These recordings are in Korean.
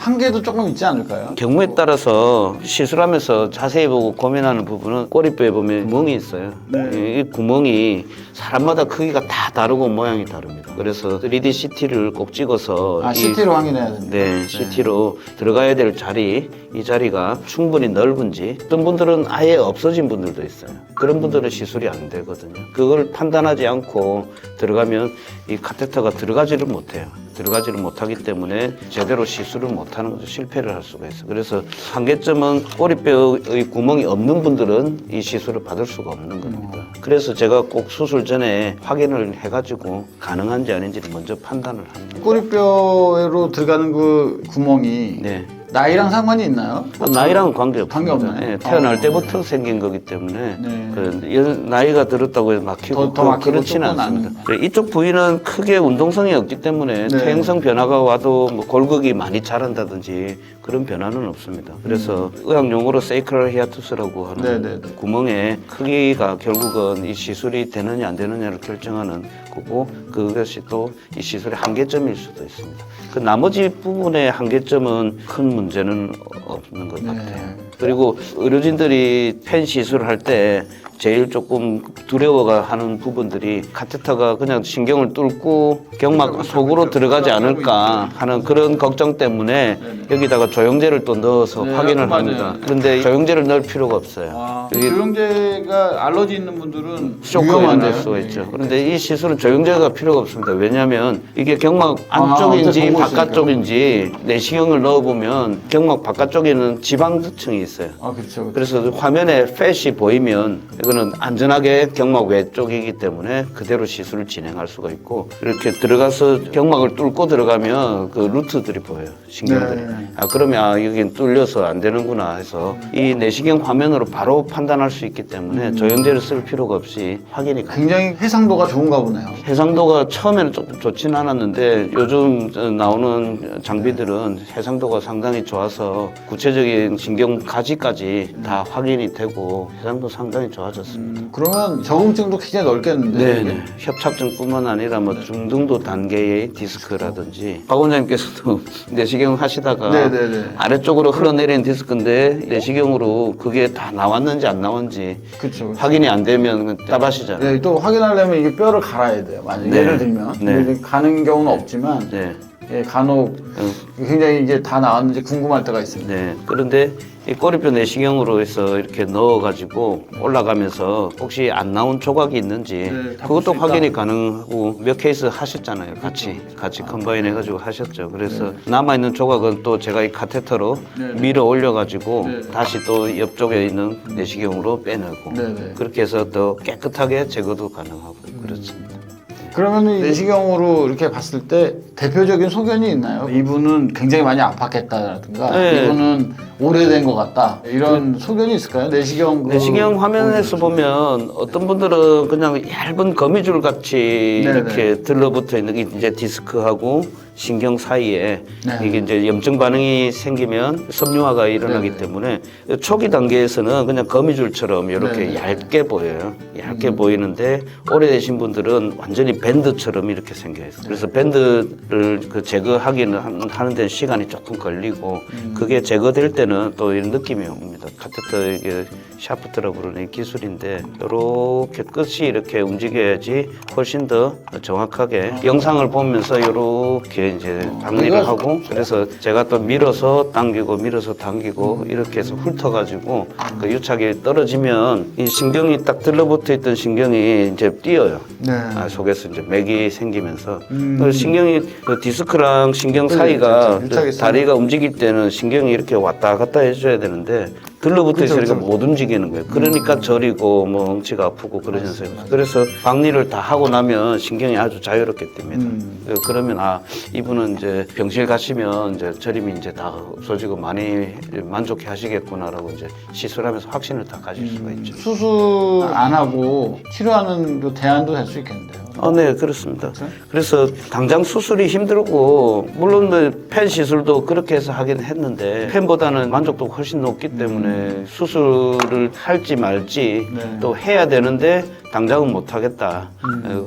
한계도 조금 있지 않을까요? 경우에 따라서 시술하면서 자세히 보고 고민하는 부분은 꼬리뼈에 보면 구멍이 있어요. 네. 이 구멍이 사람마다 크기가 다 다르고 모양이 다릅니다. 그래서 3D CT를 꼭 찍어서 CT로 확인해야 됩니다. 네, CT로 들어가야 될 자리, 이 자리가 충분히 넓은지, 어떤 분들은 아예 없어진 분들도 있어요. 그런 분들은 시술이 안 되거든요. 그걸 판단하지 않고 들어가면 이 카테터가 들어가지를 못해요. 들어가지를 못하기 때문에 제대로 시술을 못하는 거죠. 실패를 할 수가 있어요. 그래서 한계점은 꼬리뼈의 구멍이 없는 분들은 이 시술을 받을 수가 없는 겁니다. 그래서 제가 꼭 수술 전에 확인을 해가지고 가능한지 아닌지를 먼저 판단을 합니다. 꼬리뼈로 들어가는 그 구멍이 네. 나이랑 상관이 있나요? 나이랑은 관계없습니다. 관계없나요? 예, 태어날 때부터 생긴 거기 때문에 네. 나이가 들었다고 해서 막히고 더 막히고 그렇지는 조금 않습니다. 이쪽 부위는 크게 운동성이 없기 때문에 네. 퇴행성 변화가 와도 뭐 골격이 많이 자란다든지 그런 변화는 없습니다. 그래서 의학 용어로 세이크럴 히아투스라고 하는 네, 네, 네. 구멍의 크기가 결국은 이 시술이 되느냐 안 되느냐를 결정하는 거고, 그것이 또 이 시술의 한계점일 수도 있습니다. 그 나머지 부분의 한계점은 큰 문제는 없는 것 같아요. 네. 그리고 의료진들이 펜 시술을 할 때 제일 조금 두려워가 하는 부분들이 카테터가 그냥 신경을 뚫고 경막 속으로 들어가지 않을까 하는 그런 걱정 때문에 여기다가 조영제를 또 넣어서 네, 확인을 맞아요. 합니다. 그런데 조영제를 넣을 필요가 없어요. 이게 조영제가 알러지 있는 분들은 쇼크가 위험하나요? 될 수가 있죠. 그런데 이 시술은 조영제가 필요가 없습니다. 왜냐하면 이게 경막 안쪽인지 어제 보고 바깥쪽인지 내시경을 넣어보면 경막 바깥쪽에는 지방층이 있어요. 그렇죠. 그래서 화면에 팻이 보이면 이거는 안전하게 경막 외쪽이기 때문에 그대로 시술을 진행할 수가 있고, 이렇게 들어가서 경막을 뚫고 들어가면 그 루트들이 보여요. 신경들이. 네. 그러면 여긴 뚫려서 안 되는구나 해서 이 내시경 화면으로 바로 판단할 수 있기 때문에 조영제를 쓸 필요가 없이 확인이 가능합니다. 굉장히 해상도가 좋은가 보네요. 해상도가 처음에는 조금 좋지는 않았는데 요즘 나오는 장비들은 해상도가 상당히 좋아서 구체적인 신경 가지까지 다 확인이 되고 해상도 상당히 좋아졌습니다. 그러면 적응증도 굉장히 넓겠는데. 네, 협착증뿐만 아니라 뭐 중등도 단계의 디스크라든지 박 원장님께서도 내시경 하시다가 네네네. 아래쪽으로 흘러내린 디스크인데 내시경으로 그게 다 나왔는지 안 나왔는지 그렇죠. 확인이 안 되면 답하시잖아요. 네, 또 확인하려면 이게 뼈를 갈아야 돼요. 만약 네. 예를 들면 네. 가는 경우는 없지만 네. 간혹 굉장히 이제 다 나왔는지 궁금할 때가 있습니다. 네. 그런데 이 꼬리뼈 내시경으로 해서 이렇게 넣어가지고 올라가면서 혹시 안 나온 조각이 있는지 네, 다 그것도 볼수 있다. 확인이 가능하고 몇 케이스 하셨잖아요. 같이 컴바인 해가지고 하셨죠. 그래서 남아있는 조각은 또 제가 이 카테터로 네, 네. 밀어 올려가지고 네. 다시 또 옆쪽에 있는 내시경으로 빼내고 네, 네. 그렇게 해서 더 깨끗하게 제거도 가능하고 그렇습니다. 그러면 내시경으로 이렇게 봤을 때 대표적인 소견이 있나요? 이분은 굉장히 많이 아팠겠다라든가 네. 이분은 오래된 것 같다 이런 소견이 있을까요? 내시경 내시경 화면에서 보면 어떤 분들은 그냥 얇은 거미줄 같이 네네. 이렇게 들러붙어 있는 게 이제 디스크하고 신경 사이에 네. 이게 이제 염증 반응이 생기면 섬유화가 일어나기 네네. 때문에 초기 단계에서는 그냥 거미줄처럼 이렇게 네네. 얇게 보여요. 얇게 보이는데 오래되신 분들은 완전히 밴드처럼 이렇게 생겨 있어요. 그래서 밴드를 그 제거하기는 하는 데 시간이 조금 걸리고 그게 제거될 때는 또 이런 느낌이 옵니다. 카테터 이게 샤프트라고 부르는 이 기술인데 이렇게 끝이 이렇게 움직여야지 훨씬 더 정확하게 영상을 보면서 이렇게 이제 방리를 하고, 그래서 제가 또 밀어서 당기고 밀어서 당기고 이렇게 해서 훑어가지고 그 유착이 떨어지면 이 신경이 딱 들러붙어 있던 신경이 이제 뛰어요. 네. 속에서 이제 맥이 생기면서 그 신경이 그 디스크랑 신경 네, 사이가 그렇죠. 유착이 다리가 움직일 때는 신경이 이렇게 왔다 갔다 해줘야 되는데 들러붙어 있으니까 그렇죠. 못 움직이는 거예요. 그러니까 저리고 뭐 엉치가 아프고 그러면서요. 그래서 박리를 다 하고 나면 신경이 아주 자유롭게 뜹니다. 그러면 이분은 이제 병실 가시면 이제 저림이 이제 다 없어지고 많이 만족해 하시겠구나라고 이제 시술하면서 확신을 다 가질 수가 있죠. 수술 안 하고 치료하는 그 대안도 될 수 있겠는데요. 네, 그렇습니다. 그렇죠? 그래서 당장 수술이 힘들고 물론 펜 시술도 그렇게 해서 하긴 했는데 펜보다는 만족도가 훨씬 높기 때문에 수술을 할지 말지 네. 또 해야 되는데 당장은 못 하겠다.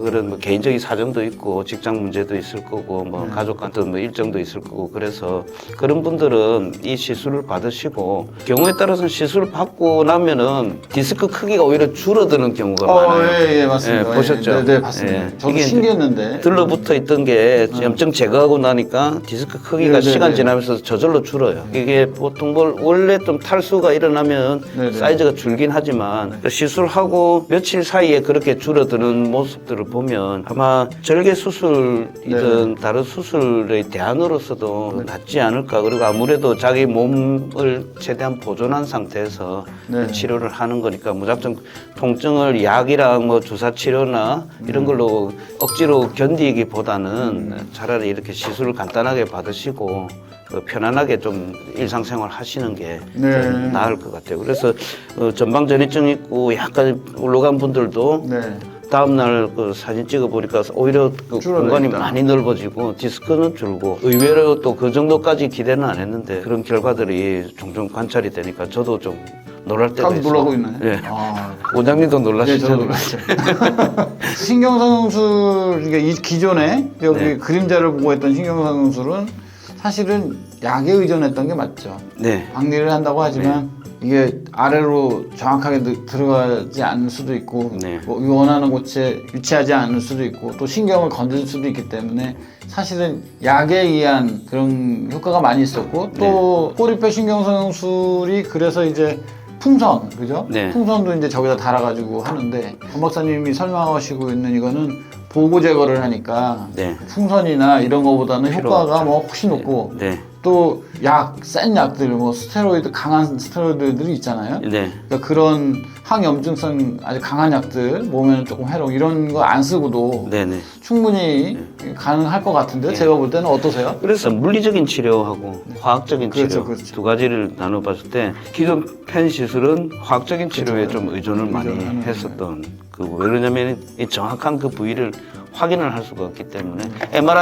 그런 뭐 개인적인 사정도 있고 직장 문제도 있을 거고 뭐 가족 같은 뭐 일정도 있을 거고 그래서 그런 분들은 이 시술을 받으시고 경우에 따라서는 시술을 받고 나면은 디스크 크기가 오히려 줄어드는 경우가 많아요. 예, 맞습니다. 예, 보셨죠? 네, 봤습니다. 예. 저도 이게 이제 신기했는데. 들러붙어 있던 게 염증 제거하고 나니까 디스크 크기가 네, 네, 시간 네. 지나면서 저절로 줄어요. 이게 보통 뭘 원래 좀 탈수가 일어나면 네, 네. 사이즈가 줄긴 하지만 시술하고 며칠 사이에 그렇게 줄어드는 모습들을 보면 아마 절개 수술이든 다른 수술의 대안으로서도 낫지 않을까. 그리고 아무래도 자기 몸을 최대한 보존한 상태에서 네. 치료를 하는 거니까 무작정 통증을 약이랑 뭐 주사 치료나 이런 걸로 억지로 견디기보다는 차라리 이렇게 시술을 간단하게 받으시고 편안하게 좀 일상생활 하시는 게 네. 좀 나을 것 같아요. 그래서 전방전이증 있고 약간 올라간 분들도 네. 다음날 그 사진 찍어 보니까 오히려 그 공간이 줄어들었다. 많이 넓어지고 디스크는 줄고 의외로 또 그 정도까지 기대는 안 했는데 그런 결과들이 종종 관찰이 되니까 저도 좀 놀랄 때도 깜 있어요. 놀라고 있나요? 예. 아, 원장님도 네, 저도 놀라시죠? 놀랐어요. 신경성형술, 그러니까 이 기존에 여기 네. 그림자를 보고 했던 신경성형술은 사실은 약에 의존했던 게 맞죠. 네. 박리를 한다고 하지만 이게 아래로 정확하게 들어가지 않을 수도 있고 네. 뭐 원하는 곳에 위치하지 않을 수도 있고 또 신경을 건들 수도 있기 때문에 사실은 약에 의한 그런 효과가 많이 있었고 또 꼬리뼈 신경성형술이 그래서 이제 풍선, 그죠? 네. 풍선도 이제 저기다 달아가지고 하는데 권 박사님이 설명하시고 있는 이거는 보고 제거를 하니까 네. 풍선이나 이런 거보다는 필요 효과가 없죠. 뭐 훨씬 높고 네. 또 센 약들, 뭐 스테로이드, 강한 스테로이드들이 있잖아요. 네. 그러니까 그런 항염증성 아주 강한 약들, 몸에는 조금 해로운 이런 거 안 쓰고도 네. 네. 충분히 가능할 것 같은데 제가 볼 때는 어떠세요? 그래서 물리적인 치료하고 화학적인 그렇죠, 치료 그렇죠. 두 가지를 나눠봤을 때 기존 펜 시술은 화학적인 치료에 좀 의존을 많이 의존하는 했었던 그왜 그러냐면 이 정확한 그 부위를 확인을 할 수가 없기 때문에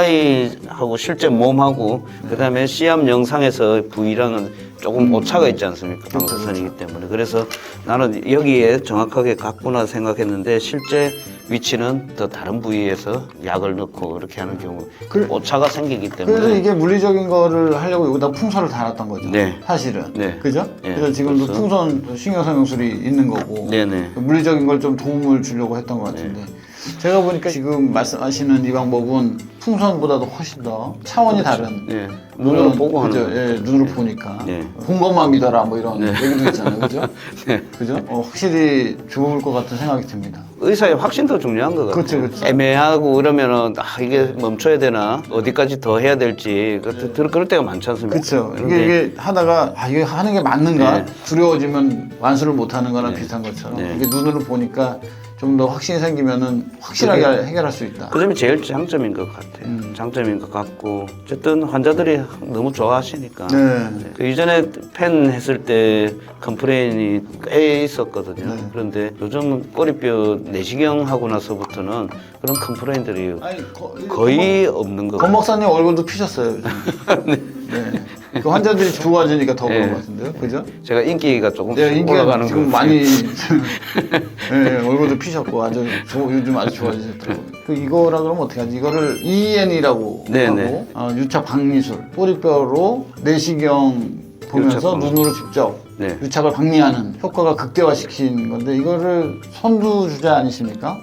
MRI하고 실제 몸하고 그다음에 C암 영상에서 부위랑은 조금 오차가 있지 않습니까? 방사선이기 때문에 그래서 나는 여기에 정확하게 갔구나 생각했는데 실제 위치는 더 다른 부위에서 약을 넣고 이렇게 하는 경우 오차가 생기기 때문에 그래서 이게 물리적인 거를 하려고 여기다 풍선을 달았던 거죠. 네. 사실은. 네. 그죠? 네. 그래서 지금도 그래서- 풍선 신경성형술이 있는 거고 네네. 물리적인 걸 좀 도움을 주려고 했던 것 같은데 제가 보니까 지금 말씀하시는 이 방법은 풍선보다도 훨씬 더 차원이 다른 네. 눈으로 그런, 보고 그죠? 하는 예, 눈으로 보니까 네. 본 것만 믿어라 뭐 이런 네. 얘기도 있잖아요. 그죠? 네. 그죠? 확실히 좋을 것 같은 생각이 듭니다. 의사의 확신도 중요한 것 같아요. 그렇죠, 그렇죠. 애매하고 그러면은 이게 멈춰야 되나 어디까지 더 해야 될지 그럴 때가 많지 않습니까? 그렇죠. 그런데 이게 하다가 이게 하는 게 맞는가 네. 두려워지면 완수를 못 하는 거랑 비슷한 것처럼 네. 이게 눈으로 보니까 좀 더 확신이 생기면은 확실하게 해결할 수 있다. 그 점이 제일 장점인 것 같아요. 장점인 것 같고 어쨌든 환자들이 너무 좋아하시니까 네. 그 이전에 펜 했을 때 컴플레인이 꽤 있었거든요. 네. 그런데 요즘 꼬리뼈 내시경 하고 나서부터는 그런 컴플레인들이 아니, 거의 없는 것 권 같아요. 박사님 얼굴도 피셨어요. 요즘. 네. 그 환자들이 좋아지니까 더 그런 네. 것 같은데요. 그죠? 제가 인기가 조금 네, 인기가 올라가는 지금 것 같아요. 많이 네, 얼굴도 피셨고 아주 요즘 아주 좋아지셨더라고요. 그 이거라 그러면 어떻게 하지? 이거를 EN이라고 네, 하고 네. 유착 박리술, 꼬리뼈로 내시경 보면서 유착 박리. 눈으로 직접 네. 유착을 박리하는 효과가 극대화시킨 건데 이거를 선두주자 아니십니까?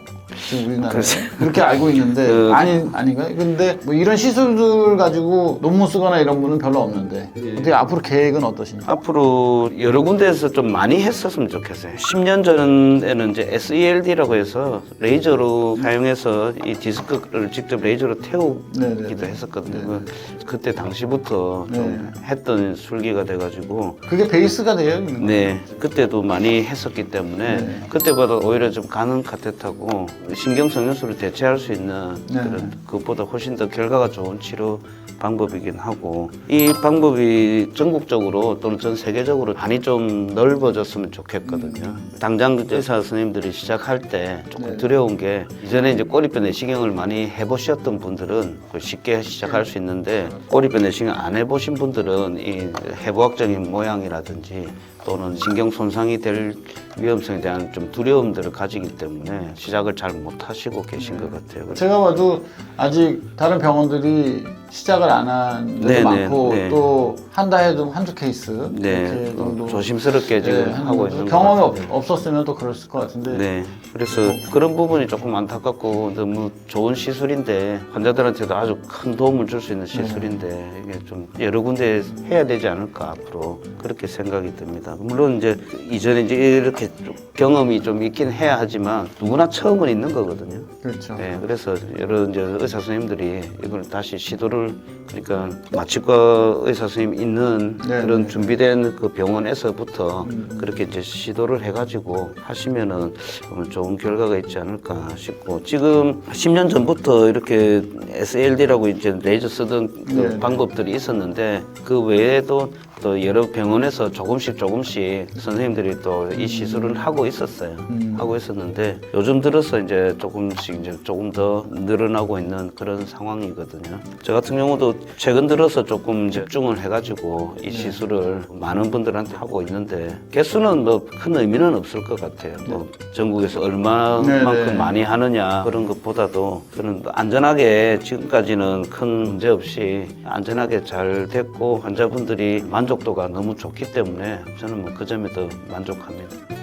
지금 우리나라에 글쎄. 그렇게 알고 있는데 그- 아닌가요? 근데 뭐 이런 시술들 가지고 논문 쓰거나 이런 분은 별로 없는데 어떻게 앞으로 계획은 어떠십니까? 앞으로 여러 군데에서 좀 많이 했었으면 좋겠어요. 10년 전에는 이제 SELD라고 해서 레이저로 사용해서 이 디스크를 직접 레이저로 태우기도 네네네. 했었거든요. 그때 당시부터 좀 했던 술기가 돼가지고 그게 베이스가 되어 있는 거예요. 네 그때도 많이 했었기 때문에 네. 그때보다 오히려 좀 가능 같았고 신경성형수를 대체할 수 있는 네. 그런 그것보다 훨씬 더 결과가 좋은 치료 방법이긴 하고 이 방법이 전국적으로 또는 전 세계적으로 많이 좀 넓어졌으면 좋겠거든요. 당장 의사 선생님들이 시작할 때 조금 네. 두려운 게 이전에 이제 꼬리뼈 내시경을 많이 해보셨던 분들은 쉽게 시작할 수 있는데 꼬리뼈 내시경 안 해보신 분들은 이 해부학적인 모양이라든지 또는 신경 손상이 될 위험성에 대한 좀 두려움들을 가지기 때문에 시작을 잘 못하시고 계신 것 같아요. 그래서 제가 봐도 아직 다른 병원들이 시작을 안 한 데도 네, 많고 네, 네. 또 한다 해도 한두 케이스 네, 이렇게 정도 조심스럽게 지금 네, 하고 있는 것 경험이 같은데. 없었으면 또 그랬을 것 같은데 네, 그래서 그런 부분이 조금 안타깝고 너무 좋은 시술인데 환자들한테도 아주 큰 도움을 줄 수 있는 시술인데 이게 좀 여러 군데 해야 되지 않을까 앞으로 그렇게 생각이 듭니다. 물론 이제 이전에 이제 이렇게 좀 경험이 좀 있긴 해야 하지만 누구나 처음은 있는 거거든요. 그렇죠. 네, 그래서 여러 이제 의사 선생님들이 이걸 다시 시도를 그러니까 마취과 의사 선생님 있는 네, 그런 네. 준비된 그 병원에서부터 그렇게 이제 시도를 해가지고 하시면은 좋은 결과가 있지 않을까 싶고 지금 10년 전부터 이렇게 SLD라고 이제 레이저 쓰던 그 네, 네. 방법들이 있었는데 그 외에도 또 여러 병원에서 조금씩 선생님들이 또 이 시술을 하고 있었어요. 하고 있었는데 요즘 들어서 이제 조금씩 이제 조금 더 늘어나고 있는 그런 상황이거든요. 저 같은 경우도 최근 들어서 조금 집중을 해가지고 이 시술을 많은 분들한테 하고 있는데 개수는 뭐 큰 의미는 없을 것 같아요. 뭐 전국에서 얼마만큼 네, 네. 많이 하느냐 그런 것보다도 저는 안전하게 지금까지는 큰 문제 없이 안전하게 잘 됐고 환자분들이 만족도가 너무 좋기 때문에 저는 뭐 그 점에 더 만족합니다.